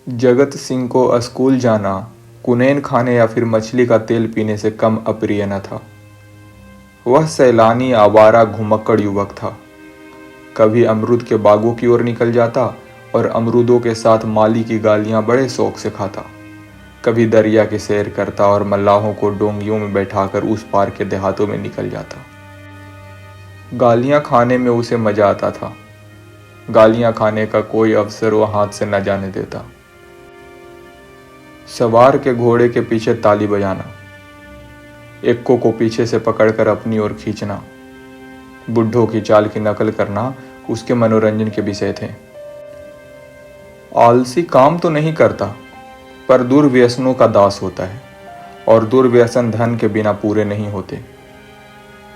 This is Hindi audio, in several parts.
जगत सिंह को स्कूल जाना कुनैन खाने या फिर मछली का तेल पीने से कम अप्रिय न था। वह सैलानी आवारा घुमक्कड़ युवक था। कभी अमरूद के बागों की ओर निकल जाता और अमरूदों के साथ माली की गालियां बड़े शौक से खाता। कभी दरिया की सैर करता और मल्लाहों को डोंगियों में बैठाकर उस पार के देहातों में निकल जाता। गालियां खाने में उसे मजा आता था। गालियां खाने का कोई अवसर वह हाथ से न जाने देता। सवार के घोड़े के पीछे ताली बजाना, एक्को को पीछे से पकड़कर अपनी ओर खींचना, बुड्ढों की चाल की नकल करना उसके मनोरंजन के विषय थे। आलसी काम तो नहीं करता, पर दुर्व्यसनों का दास होता है और दुर्व्यसन धन के बिना पूरे नहीं होते।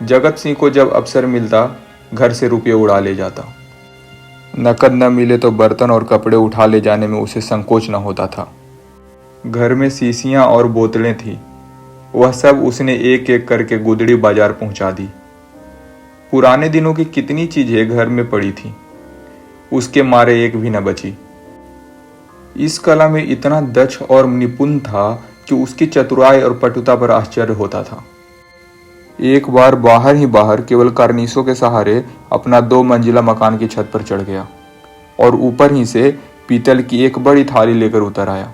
जगत सिंह को जब अवसर मिलता घर से रुपये उड़ा ले जाता। नकद न मिले तो बर्तन और कपड़े उठा ले जाने में उसे संकोच न होता था। घर में शीशियां और बोतलें थी, वह सब उसने एक एक करके गुदड़ी बाजार पहुंचा दी। पुराने दिनों की कितनी चीजें घर में पड़ी थी, उसके मारे एक भी न बची। इस कला में इतना दक्ष और निपुण था कि उसकी चतुराई और पटुता पर आश्चर्य होता था। एक बार बाहर ही बाहर केवल कार्निसों के सहारे अपना 2 मंजिला मकान की छत पर चढ़ गया और ऊपर ही से पीतल की एक बड़ी थाली लेकर उतर आया।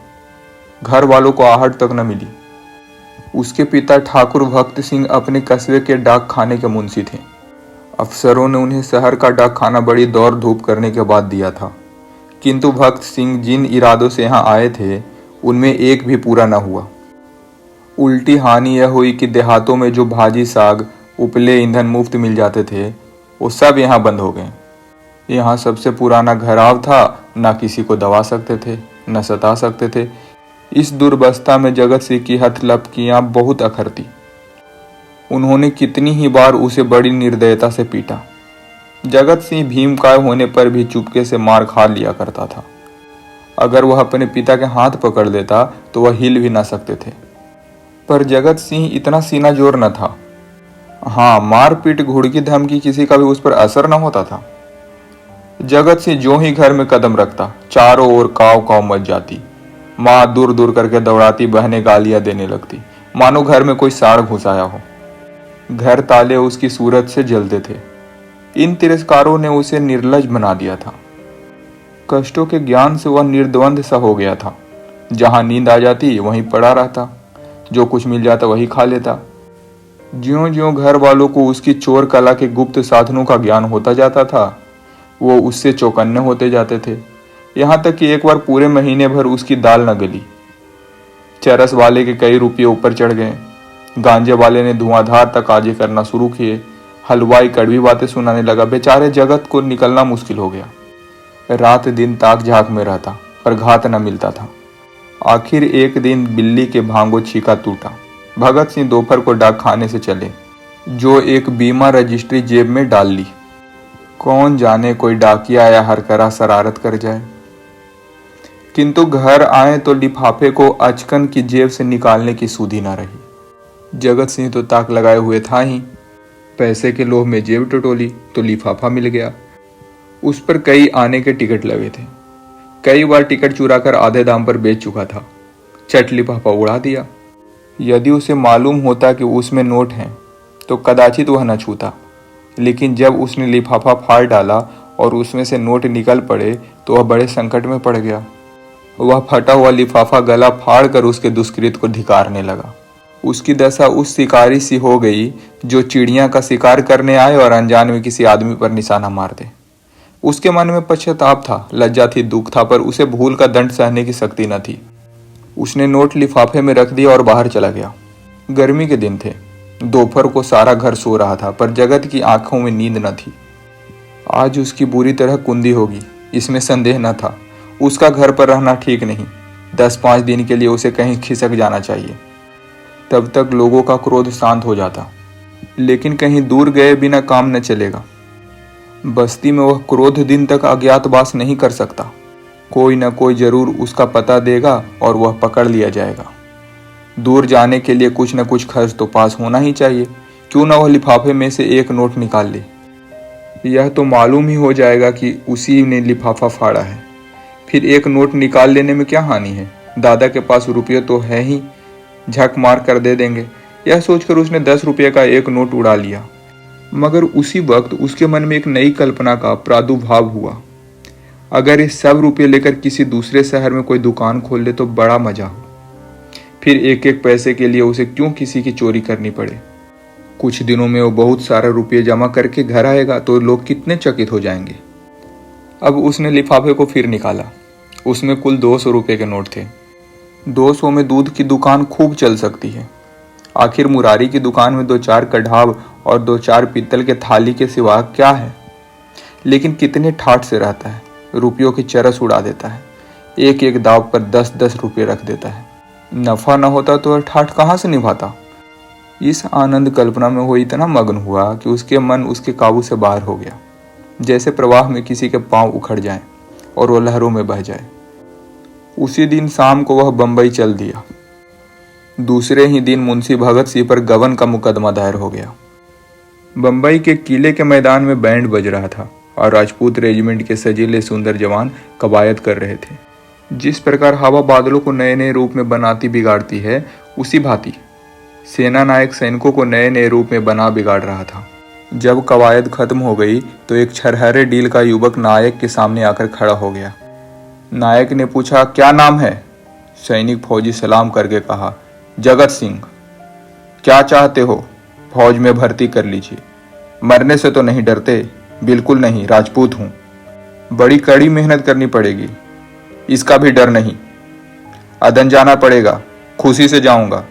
घर वालों को आहट तक न मिली। उसके पिता ठाकुर भक्त सिंह अपने कस्बे के डाक खाने के मुंशी थे। अफसरों ने उन्हें शहर का डाक खाना बड़ी दौड़ धूप करने के बाद दिया था, किंतु भक्त सिंह जिन इरादों से यहाँ आए थे उनमें एक भी पूरा न हुआ। उल्टी हानि यह हुई कि देहातों में जो भाजी साग उपले ईंधन मुफ्त मिल जाते थे वो सब यहाँ बंद हो गए। यहाँ सबसे पुराना घराव था, न किसी को दबा सकते थे न सता सकते थे। इस दुर्वस्था में जगत सिंह की हथलपकियां बहुत अखरती। उन्होंने कितनी ही बार उसे बड़ी निर्दयता से पीटा। जगत सिंह भीमकाय होने पर भी चुपके से मार खा लिया करता था। अगर वह अपने पिता के हाथ पकड़ लेता तो वह हिल भी ना सकते थे। पर जगत सिंह इतना सीना जोर न था। हाँ, मारपीट घुड़की धमकी किसी का भी उस पर असर न होता था। जगत सिंह जो ही घर में कदम रखता चारों ओर काव काव मच जाती। माँ दूर दूर करके दौड़ाती, बहनें गालियां देने लगती, मानो घर में कोई साड़ घुसाया हो। घर ताले उसकी सूरत से जलते थे। इन तिरस्कारों ने उसे निर्लज बना दिया था। कष्टों के ज्ञान से वह निर्द्वंद सा हो गया था। जहां नींद आ जाती वहीं पड़ा रहता, जो कुछ मिल जाता वही खा लेता। ज्यों ज्यों घर वालों को उसकी चोर कला के गुप्त साधनों का ज्ञान होता जाता था, वो उससे चौकन्ने होते जाते थे। यहाँ तक कि एक बार पूरे महीने भर उसकी दाल न गली। चरस वाले के कई रुपये ऊपर चढ़ गए। गांजे वाले ने धुआंधार तकाजे करना शुरू किए। हलवाई कड़वी बातें सुनाने लगा। बेचारे जगत को निकलना मुश्किल हो गया। रात दिन ताक झाक में रहता, पर घात न मिलता था। आखिर एक दिन बिल्ली के भांगो छीका टूटा। भगत सिंह दोपहर को डाक खाने से चले, जो एक बीमा रजिस्ट्री जेब में डाल ली। कौन जाने कोई डाकिया या हरकरा शरारत कर जाए। किंतु घर आए तो लिफाफे को अचकन की जेब से निकालने की सुधि न रही। जगत सिंह तो ताक लगाए हुए था ही। पैसे के लोभ में जेब टटोली तो लिफाफा मिल गया। उस पर कई आने के टिकट लगे थे। कई बार टिकट चुराकर आधे दाम पर बेच चुका था। चट लिफाफा उड़ा दिया। यदि उसे मालूम होता कि उसमें नोट हैं तो कदाचित वह न छूता, लेकिन जब उसने लिफाफा फाड़ डाला और उसमें से नोट निकल पड़े तो वह बड़े संकट में पड़ गया। वह फटा हुआ लिफाफा गला फाड़ कर उसके दुष्कृत को धिकारने लगा। उसकी दशा उस शिकारी सी हो गई जो चिड़िया का शिकार करने आए और अनजान में किसी आदमी पर निशाना मार दे। उसके मन में पश्चाताप था, लज्जा थी, दुख था, पर उसे भूल का दंड सहने की शक्ति न थी। उसने नोट लिफाफे में रख दिया और बाहर चला गया। गर्मी के दिन थे। दोपहर को सारा घर सो रहा था, पर जगत की आंखों में नींद न थी। आज उसकी बुरी तरह कुंदी होगी, इसमें संदेह न था। उसका घर पर रहना ठीक नहीं। 10-5 दिन के लिए उसे कहीं खिसक जाना चाहिए, तब तक लोगों का क्रोध शांत हो जाता। लेकिन कहीं दूर गए बिना काम न चलेगा। बस्ती में वह क्रोध दिन तक अज्ञातवास नहीं कर सकता। कोई न कोई जरूर उसका पता देगा और वह पकड़ लिया जाएगा। दूर जाने के लिए कुछ न कुछ खर्च तो पास होना ही चाहिए। क्यों न वह लिफाफे में से एक नोट निकाल ले। यह तो मालूम ही हो जाएगा कि उसी ने लिफाफा फाड़ा है। फिर एक नोट निकाल लेने में क्या हानि है, दादा के पास रुपये तो है ही, झक मार कर दे देंगे। यह सोचकर उसने 10 रुपये का एक नोट उड़ा लिया। मगर उसी वक्त उसके मन में एक नई कल्पना का प्रादुर्भाव हुआ। अगर ये सब रुपये लेकर किसी दूसरे शहर में कोई दुकान खोल ले तो बड़ा मजा हो। फिर एक एक पैसे के लिए उसे क्यों किसी की चोरी करनी पड़े। कुछ दिनों में वो बहुत सारा रुपये जमा करके घर आएगा तो लोग कितने चकित हो जाएंगे। अब उसने लिफाफे को फिर निकाला। उसमें कुल 200 रुपये के नोट थे। 200 में दूध की दुकान खूब चल सकती है। आखिर मुरारी की दुकान में 2-4 कढ़ाव और 2-4 पीतल के थाली के सिवा क्या है। लेकिन कितने ठाठ से रहता है, रुपयों की चरस उड़ा देता है। एक एक दाव पर 10-10 रुपये रख देता है। नफा न होता तो ठाठ कहाँ से निभाता। इस आनंद कल्पना में वो इतना मग्न हुआ कि उसके मन उसके काबू से बाहर हो गया, जैसे प्रवाह में किसी के पांव उखड़ जाएं और वो लहरों में बह जाए। उसी दिन शाम को वह बंबई चल दिया। दूसरे ही दिन मुंशी भगत सिंह पर गबन का मुकदमा दायर हो गया। बंबई के किले के मैदान में बैंड बज रहा था और राजपूत रेजिमेंट के सजीले सुंदर जवान कवायद कर रहे थे। जिस प्रकार हवा बादलों को नए नए रूप में बनाती बिगाड़ती है, उसी भांति सेना नायक सैनिकों को नए नए रूप में बना बिगाड़ रहा था। जब कवायद खत्म हो गई तो एक छरहरे डील का युवक नायक के सामने आकर खड़ा हो गया। नायक ने पूछा, क्या नाम है? सैनिक फौजी सलाम करके कहा, जगत सिंह। क्या चाहते हो? फौज में भर्ती कर लीजिए। मरने से तो नहीं डरते? बिल्कुल नहीं, राजपूत हूं। बड़ी कड़ी मेहनत करनी पड़ेगी। इसका भी डर नहीं। अदन जाना पड़ेगा, खुशी से जाऊंगा।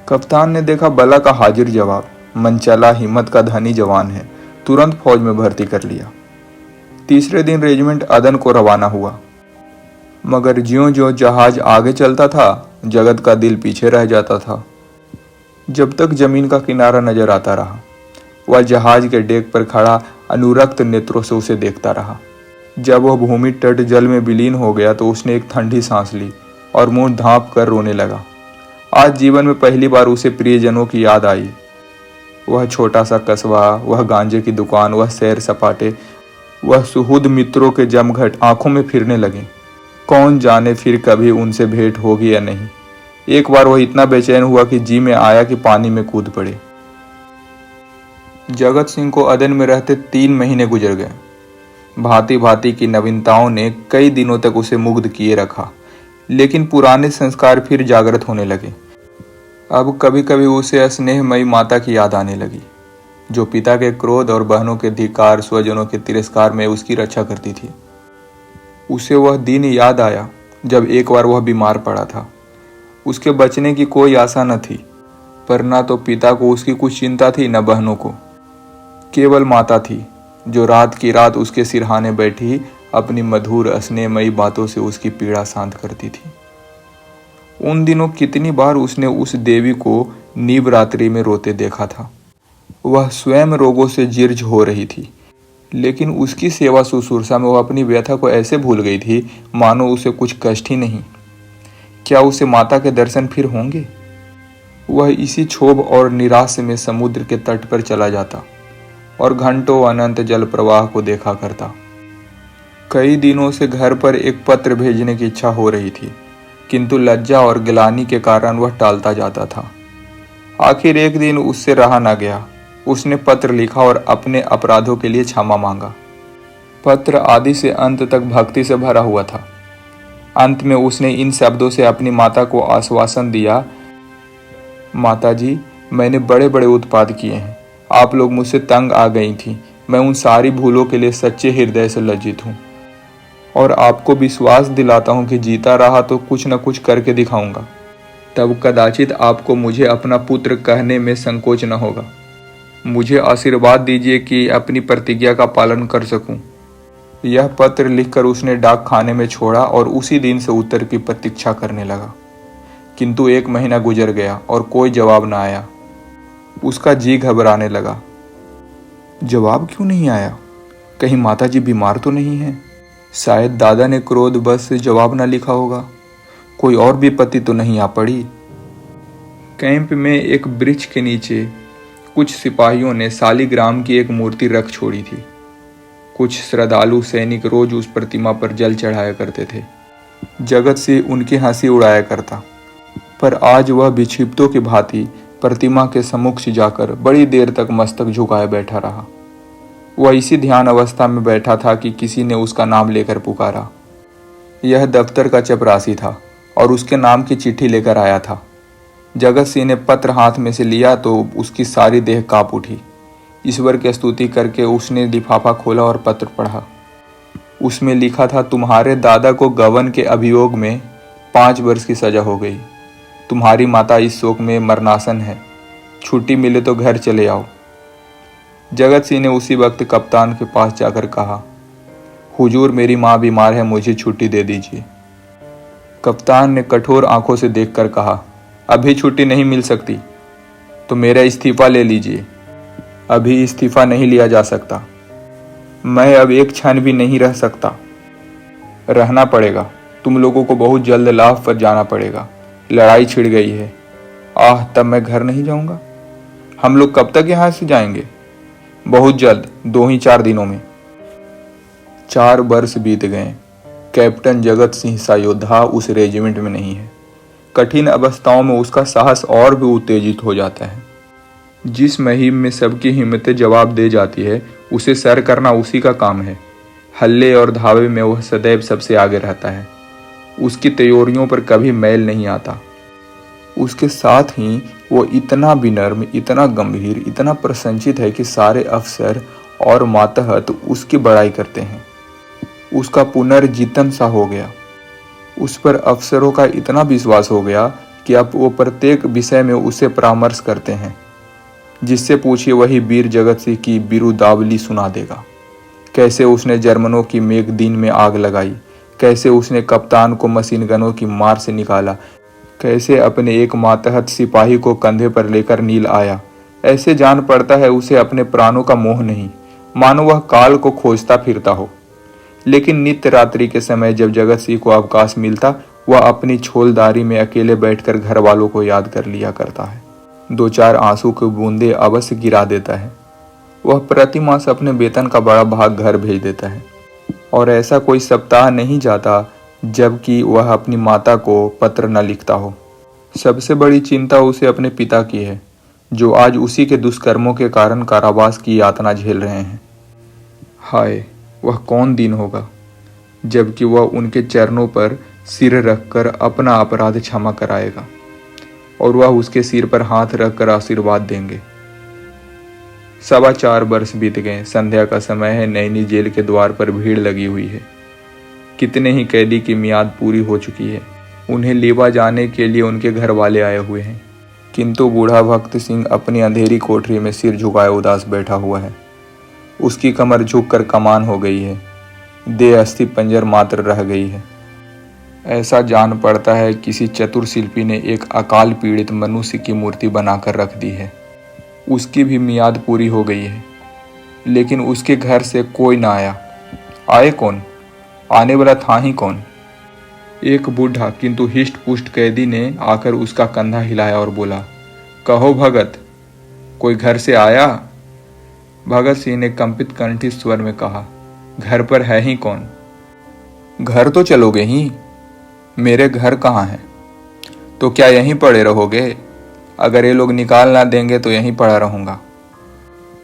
कप्तान ने देखा बला का हाजिर जवाब, मनचला हिम्मत का धनी जवान है, तुरंत फौज में भर्ती कर लिया। तीसरे दिन रेजिमेंट अदन को रवाना हुआ। मगर ज्यों ज्यों जहाज आगे चलता था, जगत का दिल पीछे रह जाता था। जब तक जमीन का किनारा नजर आता रहा, वह जहाज के डेक पर खड़ा अनुरक्त नेत्रों से उसे देखता रहा। जब वह भूमि तट जल में विलीन हो गया तो उसने एक ठंडी सांस ली और मुंह ढांप कर रोने लगा। आज जीवन में पहली बार उसे प्रियजनों की याद आई। वह छोटा सा कस्बा, वह गांजे की दुकान, वह सैर सपाटे, वह सुहृद मित्रों के जमघट आंखों में फिरने लगे। कौन जाने फिर कभी उनसे भेंट होगी या नहीं। एक बार वह इतना बेचैन हुआ कि जी में आया कि पानी में कूद पड़े। जगत सिंह को अदन में रहते 3 महीने गुजर गए। भांति भांति की नवीनताओं ने कई दिनों तक उसे मुग्ध किए रखा, लेकिन पुराने संस्कार फिर जागृत होने लगे। अब कभी कभी उसे स्नेहमयी माता की याद आने लगी, जो पिता के क्रोध और बहनों के धिक्कार, स्वजनों के तिरस्कार में उसकी रक्षा करती थी। उसे वह दिन याद आया जब एक बार वह बीमार पड़ा था। उसके बचने की कोई आशा न थी, पर न तो पिता को उसकी कुछ चिंता थी, न बहनों को। केवल माता थी, जो रात की रात उसके सिरहाने बैठी अपनी मधुर स्नेहमयी बातों से उसकी पीड़ा शांत करती थी। उन दिनों कितनी बार उसने उस देवी को नीब रात्रि में रोते देखा था। वह स्वयं रोगों से जिर्ज हो रही थी, लेकिन उसकी सेवा शुश्रूषा में वह अपनी व्यथा को ऐसे भूल गई थी मानो उसे कुछ कष्ट ही नहीं। क्या उसे माता के दर्शन फिर होंगे? वह इसी क्षोभ और निराशा में समुद्र के तट पर चला जाता और घंटों अनंत जल प्रवाह को देखा करता। कई दिनों से घर पर एक पत्र भेजने की इच्छा हो रही थी, किंतु लज्जा और गिलानी के कारण वह टालता जाता था। आखिर एक दिन उससे रहा न गया। उसने पत्र लिखा और अपने अपराधों के लिए क्षमा मांगा। पत्र आदि से अंत तक भक्ति से भरा हुआ था। अंत में उसने इन शब्दों से अपनी माता को आश्वासन दिया, माता जी, मैंने बड़े बड़े उत्पाद किए हैं। आप लोग मुझसे तंग आ गई थी। मैं उन सारी भूलों के लिए सच्चे हृदय से लज्जित हूँ और आपको विश्वास दिलाता हूँ कि जीता रहा तो कुछ न कुछ करके दिखाऊंगा। तब कदाचित आपको मुझे अपना पुत्र कहने में संकोच न होगा। मुझे आशीर्वाद दीजिए कि अपनी प्रतिज्ञा का पालन कर सकूं। यह पत्र लिखकर उसने डाक खाने में छोड़ा और उसी दिन से उत्तर की प्रतीक्षा करने लगा। किंतु 1 महीना गुजर गया और कोई जवाब न आया। उसका जी घबराने लगा। जवाब क्यों नहीं आया? कहीं माताजी बीमार तो नहीं है? शायद दादा ने क्रोध बस से जवाब न लिखा होगा। कोई और विपत्ति तो नहीं आ पड़ी। कैंप में एक वृक्ष के नीचे कुछ सिपाहियों ने शालिग्राम की एक मूर्ति रख छोड़ी थी। कुछ श्रद्धालु सैनिक रोज उस प्रतिमा पर जल चढ़ाया करते थे। जगत सिंह उनकी हंसी उड़ाया करता, पर आज वह विक्षिप्तों की भांति प्रतिमा के सम्मुख से जाकर बड़ी देर तक मस्तक झुकाए बैठा रहा। वह इसी ध्यान अवस्था में बैठा था कि किसी ने उसका नाम लेकर पुकारा। यह दफ्तर का चपरासी था और उसके नाम की चिट्ठी लेकर आया था। जगत सिंह ने पत्र हाथ में से लिया तो उसकी सारी देह कांप उठी। ईश्वर की स्तुति करके उसने लिफाफा खोला और पत्र पढ़ा। उसमें लिखा था, तुम्हारे दादा को गबन के अभियोग में 5 वर्ष की सजा हो गई। तुम्हारी माता इस शोक में मरनासन है। छुट्टी मिले तो घर चले आओ। जगत सिंह ने उसी वक्त कप्तान के पास जाकर कहा, हुजूर मेरी माँ बीमार है, मुझे छुट्टी दे दीजिए। कप्तान ने कठोर आंखों से देखकर कहा, अभी छुट्टी नहीं मिल सकती तो मेरा इस्तीफा ले लीजिए। अभी इस्तीफा नहीं लिया जा सकता। मैं अब एक क्षण भी नहीं रह सकता। रहना पड़ेगा। तुम लोगों को बहुत जल्द लाभ पर जाना पड़ेगा। लड़ाई छिड़ गई है। आह, तब मैं घर नहीं जाऊंगा। हम लोग कब तक यहाँ से जाएंगे? बहुत जल्द, 2 ही 4 दिनों में। 4 वर्ष बीत गए। कैप्टन जगत सिंह सा योद्धा उस रेजिमेंट में नहीं है। कठिन अवस्थाओं में उसका साहस और भी उत्तेजित हो जाता है। जिस मुहिम में सबकी हिम्मतें जवाब दे जाती है, उसे सर करना उसी का काम है। हल्ले और धावे में वह सदैव सबसे आगे रहता है। उसकी तैयारियों पर कभी मैल नहीं आता। उसके साथ ही वो इतना विनम्र, इतना गंभीर, इतना प्रसन्नचित है कि सारे अफसर और मातहत उसकी बड़ाई करते हैं। उसका पुनर्जीतन सा हो गया। उस पर अफसरों का इतना विश्वास हो गया कि अब वो प्रत्येक विषय में उसे परामर्श करते हैं। जिससे पूछिए वही वीर जगत सिंह की बिरुदावली सुना देगा। कैसे उसने जर्मनों की मेघदीन में आग लगाई, कैसे उसने कप्तान को मशीन गनों की मार से निकाला, कैसे अपने एक मातहत सिपाही को कंधे पर लेकर नील आया। ऐसे जान पड़ता है उसे अपने प्राणों का मोह नहीं, मानो वह काल को खोजता फिरता हो। लेकिन नित्य रात्रि के समय जब जगत सिंह को अवकाश मिलता, वह अपनी छोलदारी में अकेले बैठकर घर वालों को याद कर लिया करता है। 2-4 आंसू की बूंदे अवश्य गिरा देता है। वह प्रति मास अपने वेतन का बड़ा भाग घर भेज देता है और ऐसा कोई सप्ताह नहीं जाता जबकि वह अपनी माता को पत्र न लिखता हो। सबसे बड़ी चिंता उसे अपने पिता की है, जो आज उसी के दुष्कर्मों के कारण कारावास की यातना झेल रहे हैं। हाय, वह कौन दिन होगा जबकि वह उनके चरणों पर सिर रखकर अपना अपराध क्षमा कराएगा और वह उसके सिर पर हाथ रखकर आशीर्वाद देंगे। 4.25 वर्ष बीत गए। संध्या का समय है। नैनी जेल के द्वार पर भीड़ लगी हुई है। कितने ही कैदी की मियाद पूरी हो चुकी है। उन्हें लेवा जाने के लिए उनके घर वाले आए हुए हैं, किंतु बूढ़ा भक्त सिंह अपनी अंधेरी कोठरी में सिर झुकाए उदास बैठा हुआ है। उसकी कमर झुककर कमान हो गई है। देह अस्थि पंजर मात्र रह गई है। ऐसा जान पड़ता है किसी चतुर शिल्पी ने एक अकाल पीड़ित मनुष्य की मूर्ति बनाकर रख दी है। उसकी भी मियाद पूरी हो गई है, लेकिन उसके घर से कोई ना आया। आए कौन? आने वाला था ही कौन? एक बूढ़ा किंतु हिष्ट पुष्ट कैदी ने आकर उसका कंधा हिलाया और बोला, कहो भगत, कोई घर से आया? भगत सिंह ने कंपित कंठित स्वर में कहा, घर पर है ही कौन? घर तो चलोगे ही। मेरे घर कहाँ है? तो क्या यहीं पड़े रहोगे? अगर ये लोग निकाल ना देंगे तो यहीं पड़ा रहूंगा।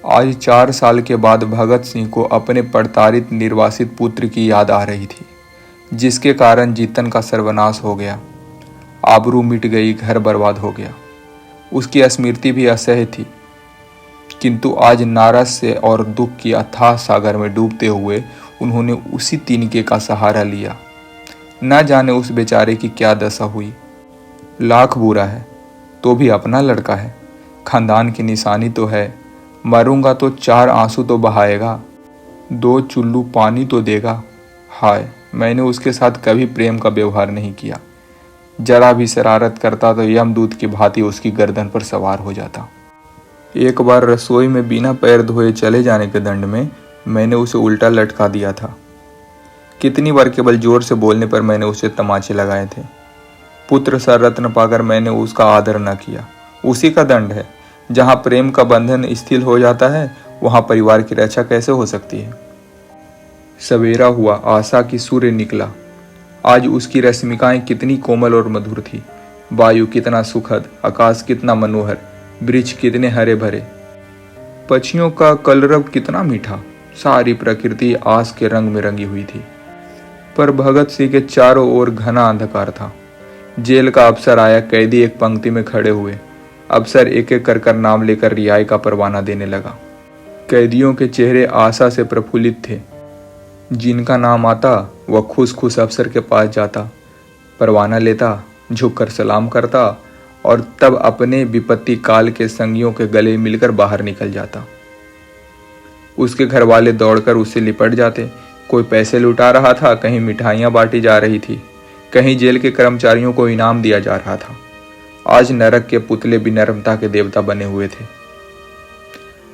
आज 4 साल के बाद भगत सिंह को अपने प्रताड़ित निर्वासित पुत्र की याद आ रही थी, जिसके कारण जीतन का सर्वनाश हो गया। आबरू मिट गई, घर बर्बाद हो गया। उसकी स्मृति भी असह्य थी, किंतु आज नारस्य और दुख की अथाह सागर में डूबते हुए उन्होंने उसी तिनके का सहारा लिया। न जाने उस बेचारे की क्या दशा हुई। लाख बुरा है तो भी अपना लड़का है, खानदान की निशानी तो है। मरूंगा तो 4 आंसू तो बहाएगा, 2 चुल्लू पानी तो देगा। हाय, मैंने उसके साथ कभी प्रेम का व्यवहार नहीं किया। जरा भी शरारत करता तो यमदूत की भांति उसकी गर्दन पर सवार हो जाता। एक बार रसोई में बिना पैर धोए चले जाने के दंड में मैंने उसे उल्टा लटका दिया था। कितनी बार केवल जोर से बोलने पर मैंने उसे तमाचे लगाए थे। पुत्र सा रत्न पाकर मैंने उसका आदर न किया। उसी का दंड है। जहाँ प्रेम का बंधन स्थिर हो जाता है, वहाँ परिवार की रक्षा कैसे हो सकती है? सवेरा हुआ, आशा की सूर्य निकला। आज उसकी रश्मिकाएं कितनी कोमल और मधुर थी। वायु कितना सुखद, आकाश कितना मनोहर, वृक्ष कितने हरे भरे, पक्षियों का कलरव कितना मीठा। सारी प्रकृति आस के रंग में रंगी हुई थी। पर भगत सिंह के चारों ओर घना अंधकार था। जेल का अफसर आया, कैदी एक पंक्ति में खड़े हुए। अफसर एक एक कर नाम लेकर रिहाई का परवाना देने लगा। कैदियों के चेहरे आशा से प्रफुल्लित थे। जिनका नाम आता वह खुश खुश अफसर के पास जाता, परवाना लेता, झुककर सलाम करता और तब अपने विपत्ति काल के संगियों के गले मिलकर बाहर निकल जाता। उसके घर वाले दौड़कर उससे लिपट जाते। कोई पैसे लुटा रहा था, कहीं मिठाइयाँ बांटी जा रही थी, कहीं जेल के कर्मचारियों को इनाम दिया जा रहा था। आज नरक के पुतले विनम्रता के देवता बने हुए थे।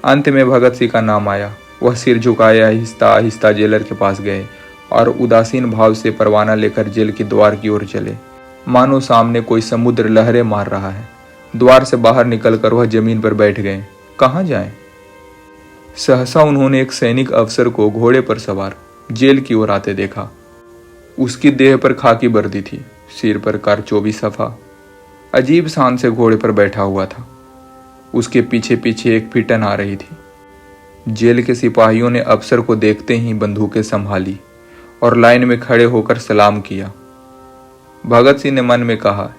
अंत में भगत सिंह का नाम आया। वह सिर झुकाए आहिस्ता आहिस्ता जेलर के पास गए और उदासीन भाव से परवाना लेकर जेल के द्वार की ओर चले, मानो सामने कोई समुद्र लहरें मार रहा है। द्वार से बाहर निकलकर वह जमीन पर बैठ गए। कहाँ जाएं? सहसा उन्होंने एक सैनिक अफसर को घोड़े पर सवार जेल की ओर आते देखा। उसकी देह पर खाकी वर्दी थी, सिर पर कारचोबी सफा, अजीब शान से घोड़े पर बैठा हुआ था। उसके पीछे पीछे एक फिटन आ रही थी। जेल के सिपाहियों ने अफसर को देखते ही बंदूकें संभाली और लाइन में खड़े होकर सलाम किया। भगत सिंह ने मन में कहा,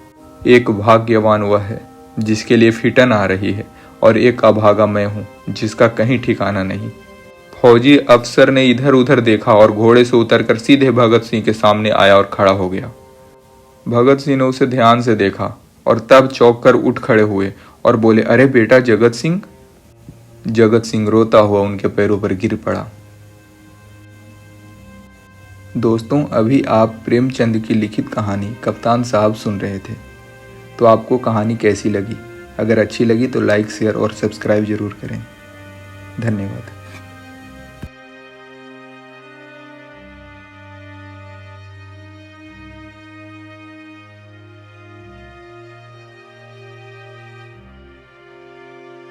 एक भाग्यवान वह है जिसके लिए फिटन आ रही है और एक अभागा मैं हूं जिसका कहीं ठिकाना नहीं। फौजी अफसर ने इधर उधर देखा और घोड़े से उतरकर सीधे भगत सिंह के सामने आया और खड़ा हो गया। भगत सिंह ने उसे ध्यान से देखा और तब चौंक कर उठ खड़े हुए और बोले, अरे बेटा जगत सिंह। जगत सिंह रोता हुआ उनके पैरों पर गिर पड़ा। दोस्तों, अभी आप प्रेमचंद की लिखित कहानी कप्तान साहब सुन रहे थे। तो आपको कहानी कैसी लगी? अगर अच्छी लगी तो लाइक, शेयर और सब्सक्राइब जरूर करें। धन्यवाद।